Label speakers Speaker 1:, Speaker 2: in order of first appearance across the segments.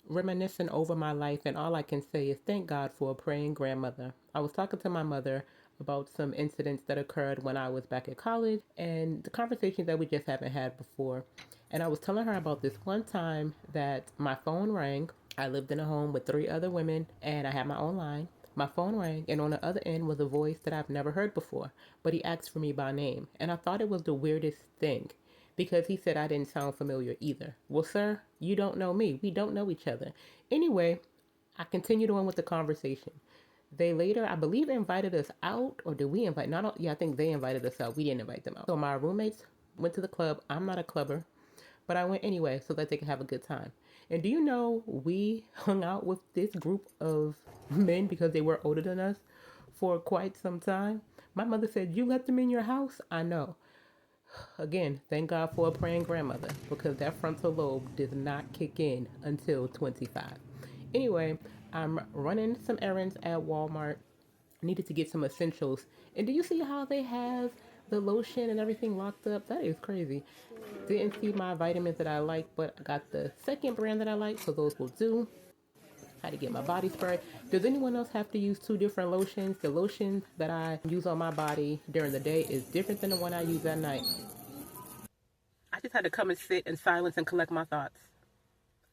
Speaker 1: reminiscing over my life, and all I can say is thank God for a praying grandmother. I was talking to my mother about some incidents that occurred when I was back at college and the conversations that we just haven't had before. And I was telling her about this one time that my phone rang. I lived in a home with three other women and I had my own line. My phone rang, and on the other end was a voice that I've never heard before, but he asked for me by name. And I thought it was the weirdest thing because he said I didn't sound familiar either. Well, sir, you don't know me. We don't know each other. Anyway, I continued on with the conversation. They later, I believe, invited us out, or did we invite? Not, yeah, I think they invited us out. We didn't invite them out. So my roommates went to the club. I'm not a clubber, but I went anyway so that they could have a good time. And do you know we hung out with this group of men because they were older than us for quite some time? My mother said, "You let them in your house?" I know. Again, thank God for a praying grandmother because that frontal lobe did not kick in until 25. Anyway, I'm running some errands at Walmart. Needed to get some essentials. And do you see how they have the lotion and everything locked up? That is crazy. Didn't see my vitamins that I like, but I got the second brand that I like, so those will do. Had to get my body spray. Does anyone else have to use two different lotions? The lotion that I use on my body during the day is different than the one I use at night. I just had to come and sit in silence and collect my thoughts.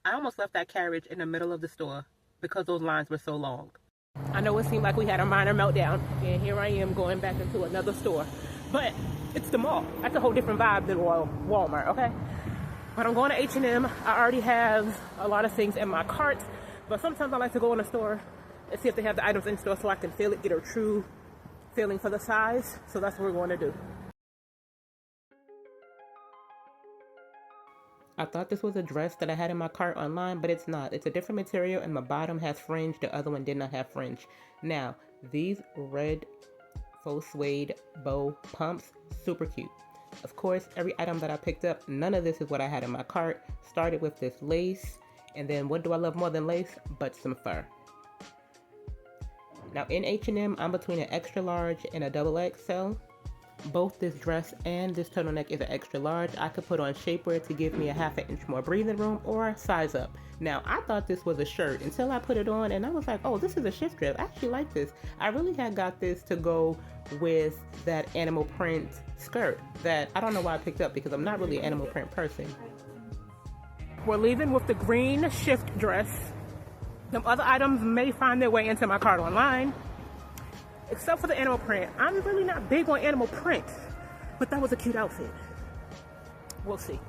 Speaker 1: I almost left that carriage in the middle of the store because those lines were so long. I know it seemed like we had a minor meltdown, and here I am going back into another store. But it's the mall. That's a whole different vibe than Walmart, okay? But I'm going to H&M. I already have a lot of things in my cart, but sometimes I like to go in the store and see if they have the items in store so I can feel it, get a true feeling for the size. So that's what we're going to do. I thought this was a dress that I had in my cart online, but it's not. It's a different material, and my bottom has fringe. The other one did not have fringe. Now, these red faux suede bow pumps, super cute. Of course, every item that I picked up, none of this is what I had in my cart. Started with this lace, and then what do I love more than lace? But some fur. Now, in H&M, I'm between an extra large and a double XL. Both this dress and this turtleneck is an extra large. I could put on shapewear to give me a half an inch more breathing room or size up. Now, I thought this was a shirt until I put it on and I was like, oh, this is a shift dress. I actually like this. I really had got this to go with that animal print skirt that I don't know why I picked up because I'm not really an animal print person. We're leaving with the green shift dress. Some other items may find their way into my cart online. Except for the animal print. I'm really not big on animal print, but that was a cute outfit. We'll see.